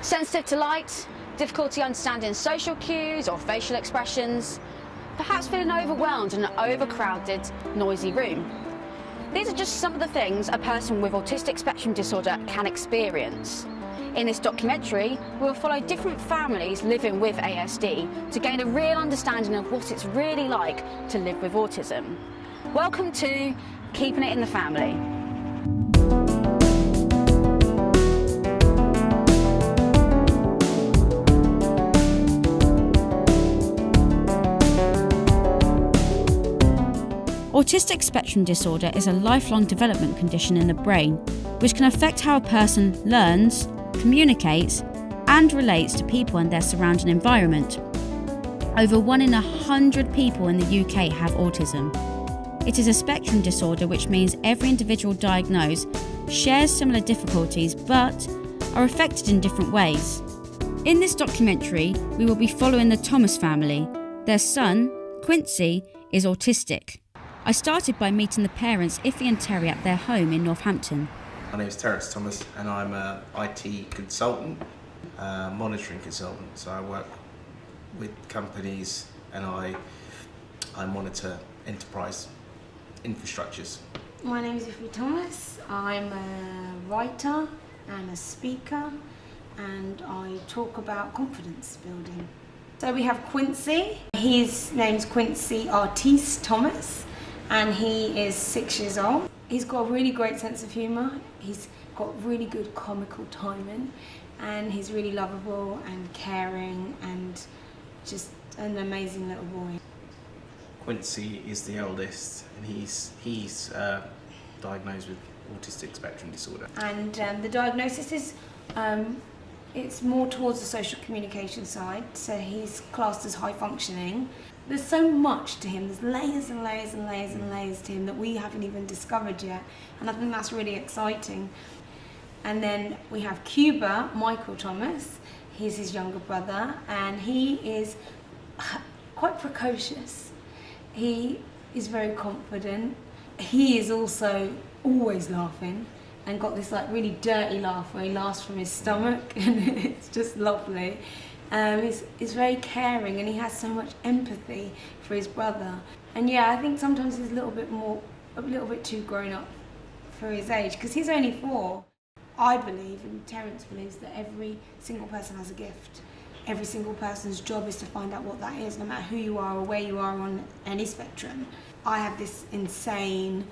sensitive to light, difficulty understanding social cues or facial expressions, perhaps feeling overwhelmed in an overcrowded, noisy room. These are just some of the things a person with autistic spectrum disorder can experience. In this documentary, we will follow different families living with ASD to gain a real understanding of what it's really like to live with autism. Welcome to Keeping It in the Family. Autistic spectrum disorder is a lifelong development condition in the brain, which can affect how a person learns, communicates, and relates to people and their surrounding environment. Over 1 in 100 people in the UK have autism. It is a spectrum disorder, which means every individual diagnosed shares similar difficulties but are affected in different ways. In this documentary, we will be following the Thomas family. Their son, Quincy, is autistic. I started by meeting the parents, Iffy and Terry, at their home in Northampton. My name is Terence Thomas and I'm an IT consultant, monitoring consultant. So I work with companies and I monitor enterprise infrastructures. My name is Iffy Thomas. I'm a writer and a speaker and I talk about confidence building. So we have Quincy. His name's Quincy Artiste Thomas. And he is 6 years old. He's got a really great sense of humour, he's got really good comical timing, and he's really lovable and caring and just an amazing little boy. Quincy is the eldest and he's diagnosed with autistic spectrum disorder. And the diagnosis is, it's more towards the social communication side, so he's classed as high functioning. There's so much to him, there's layers and layers and layers and layers to him that we haven't even discovered yet, and I think that's really exciting. And then we have Cuba, Michael Thomas, he's his younger brother, and he is quite precocious. He is very confident. He is also always laughing and got this like really dirty laugh where he laughs from his stomach and it's just lovely. He's very caring and he has so much empathy for his brother. And yeah, I think sometimes he's a little bit too grown up for his age because he's only 4. I believe, and Terence believes, that every single person has a gift. Every single person's job is to find out what that is, no matter who you are or where you are on any spectrum. I have this insane,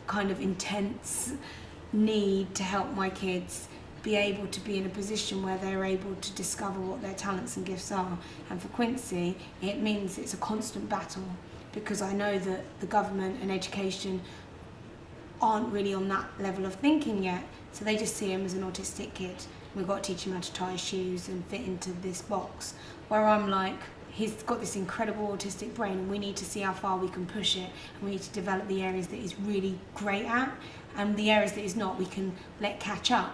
kind of intense need to help my kids be able to be in a position where they're able to discover what their talents and gifts are. And for Quincy, it means it's a constant battle because I know that the government and education aren't really on that level of thinking yet. So they just see him as an autistic kid. We've got to teach him how to tie his shoes and fit into this box. Where I'm like, he's got this incredible autistic brain and we need to see how far we can push it and we need to develop the areas that he's really great at and the areas that he's not, we can let catch up.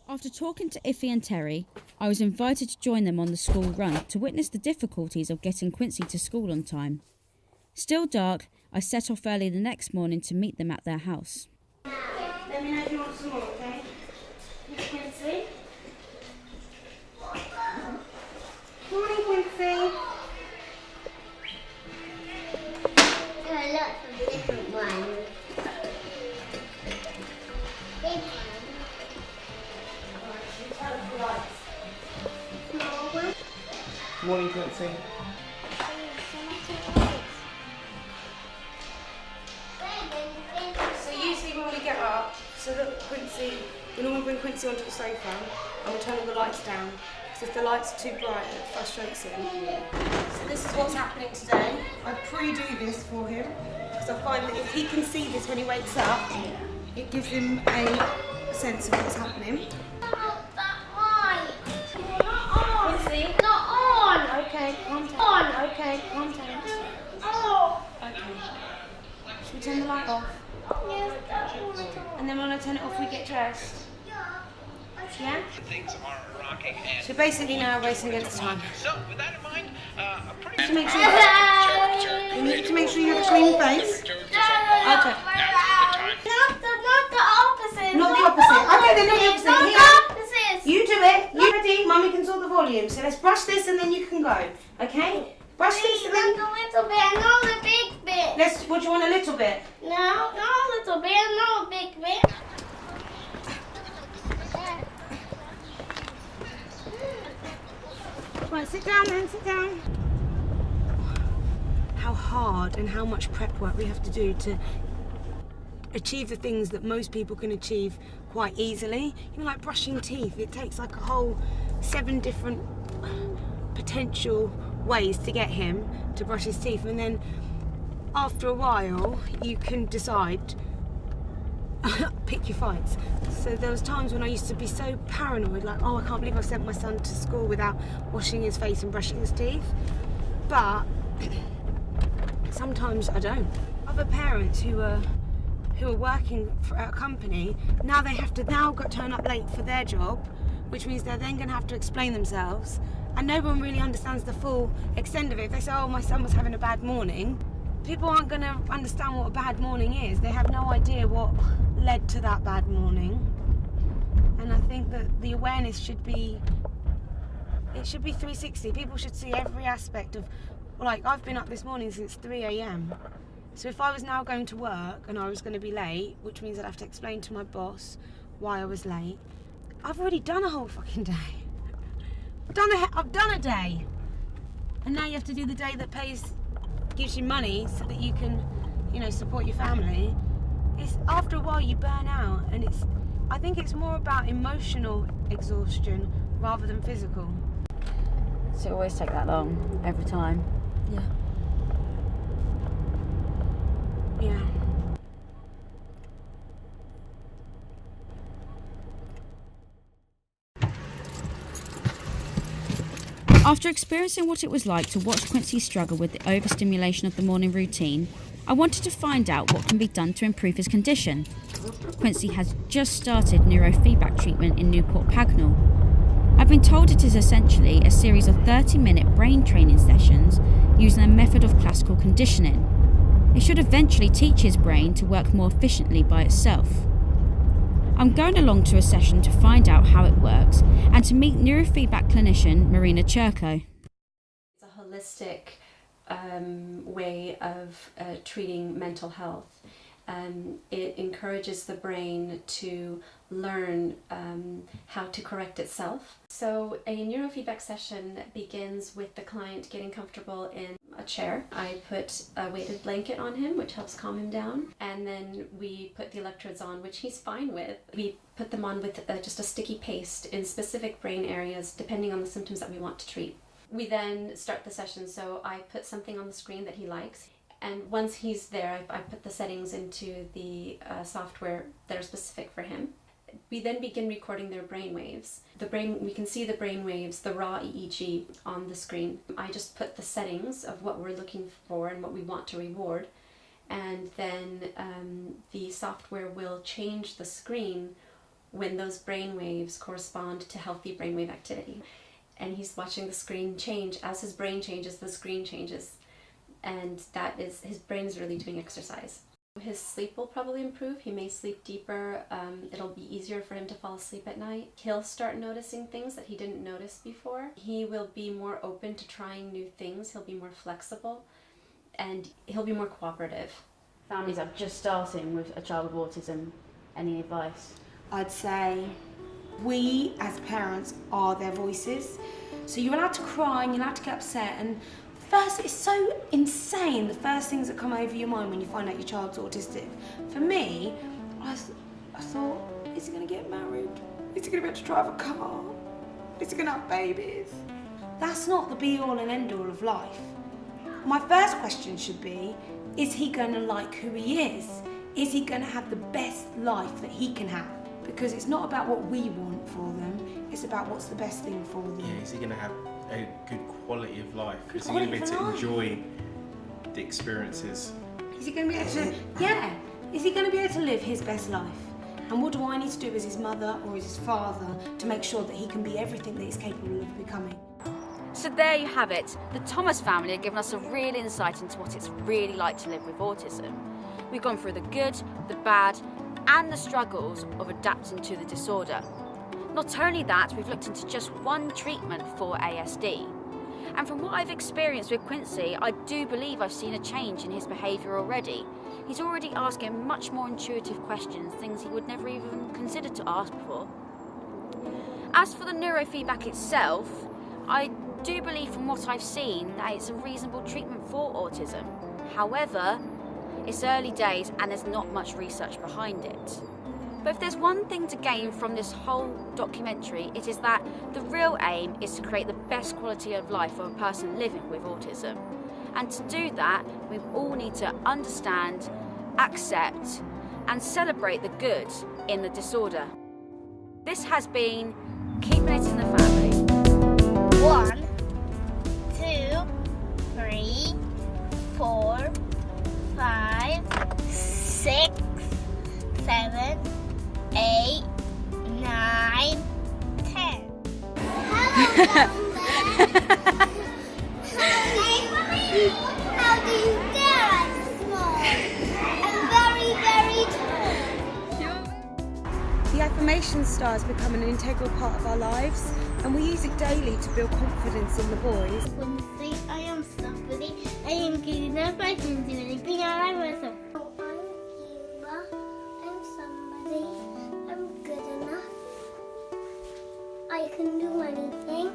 After talking to Iffy and Terry, I was invited to join them on the school run to witness the difficulties of getting Quincy to school on time. Still dark, I set off early the next morning to meet them at their house. Let me know if you want some more, okay? Here's Quincy. Morning, Quincy. There are lots of different ones. Big one. Morning, Quincy. So usually when we get up, so that Quincy, we normally bring Quincy onto the sofa and we turn all the lights down. Because if the lights are too bright, it frustrates him. So this is what's happening today. I pre-do this for him because I find that if he can see this when he wakes up, it gives him a sense of what's happening. Quincy? Not on! Okay, calm down. On! Okay, calm down. Oh! Okay. Should we turn the light off? Yes, that's what I thought. And then when I turn it off, we get dressed. Yeah? Things are rocking and So basically now we're racing against time. so with that in mind, a pretty To make sure you need to make sure you have a clean face. Okay. Not the opposite. Not the opposite. Okay, then not the opposite. Not Here. the opposite. You do it. You ready? Mummy can sort the volume. So let's brush this and then you can go. Okay? Brush this and then... Not a little bit, not a big bit. What do you want, a little bit? No, not a little bit, not a big bit. Right, sit down then, sit down. How hard and how much prep work we have to do to achieve the things that most people can achieve quite easily. You know, like brushing teeth, it takes like a whole 7 different potential ways to get him to brush his teeth, and then after a while you can decide, pick your fights. So there was times when I used to be so paranoid, like, oh, I can't believe I sent my son to school without washing his face and brushing his teeth. But sometimes I don't. Other parents who are working for a company, now they have to turn up late for their job, which means they're then going to have to explain themselves, and no one really understands the full extent of it. If they say, oh, my son was having a bad morning, people aren't going to understand what a bad morning is. They have no idea what led to that bad morning. And I think that the awareness should be 360. People should see every aspect of, like, I've been up this morning since 3 a.m. So if I was now going to work and I was going to be late, which means I'd have to explain to my boss why I was late, I've already done a whole fucking day. I've done a day. And now you have to do the day that gives you money so that you can, you know, support your family. It's after a while you burn out, and I think it's more about emotional exhaustion rather than physical. So it always take that long, every time? Yeah. Yeah. After experiencing what it was like to watch Quincy struggle with the overstimulation of the morning routine, I wanted to find out what can be done to improve his condition. Quincy has just started neurofeedback treatment in Newport Pagnell. I've been told it is essentially a series of 30-minute brain training sessions using a method of classical conditioning. It should eventually teach his brain to work more efficiently by itself. I'm going along to a session to find out how it works and to meet neurofeedback clinician Marina Churko. It's a holistic way of treating mental health. It encourages the brain to learn how to correct itself. So a neurofeedback session begins with the client getting comfortable in a chair. I put a weighted blanket on him, which helps calm him down, and then we put the electrodes on, which he's fine with. We put them on with just a sticky paste in specific brain areas depending on the symptoms that we want to treat. We then start the session, so I put something on the screen that he likes, and once he's there, I put the settings into the software that are specific for him. We then begin recording their brain waves. We can see the brain waves, the raw EEG on the screen. I just put the settings of what we're looking for and what we want to reward, and then the software will change the screen when those brain waves correspond to healthy brainwave activity. And he's watching the screen change. As his brain changes, the screen changes. And that is, his brain is really doing exercise. His sleep will probably improve. He may sleep deeper. It'll be easier for him to fall asleep at night. He'll start noticing things that he didn't notice before. He will be more open to trying new things. He'll be more flexible, and he'll be more cooperative. Families are just starting with a child with autism. Any advice? I'd say we as parents are their voices. So you're allowed to cry and you're allowed to get upset, and first, it's so insane, the first things that come over your mind when you find out your child's autistic. For me, I thought, is he going to get married? Is he going to be able to drive a car? Is he going to have babies? That's not the be-all and end-all of life. My first question should be, is he going to like who he is? Is he going to have the best life that he can have? Because it's not about what we want for them, it's about what's the best thing for them. Yeah, is he going to have a good quality of life? Is he going to be able to enjoy the experiences? Is he going to be able to, yeah, is he going to be able to live his best life? And what do I need to do as his mother or as his father to make sure that he can be everything that he's capable of becoming? So there you have it. The Thomas family have given us a real insight into what it's really like to live with autism. We've gone through the good, the bad, and the struggles of adapting to the disorder. Not only that, we've looked into just one treatment for ASD. And from what I've experienced with Quincy, I do believe I've seen a change in his behaviour already. He's already asking much more intuitive questions, things he would never even consider to ask before. As for the neurofeedback itself, I do believe from what I've seen that it's a reasonable treatment for autism. However, it's early days and there's not much research behind it. But if there's one thing to gain from this whole documentary, it is that the real aim is to create the best quality of life for a person living with autism. And to do that, we all need to understand, accept, and celebrate the good in the disorder. This has been Keeping It in the Family. 1, 2, 3, 4, 5, 6, 7, 8, 9, 10. Hello, how do you dare? I'm small. I'm very, very tall. The affirmation star has become an integral part of our lives, and we use it daily to build confidence in the boys. When you say I am somebody, I am good enough, I can do anything I myself. I'm Cuba, I'm somebody, I'm good enough. I can do anything.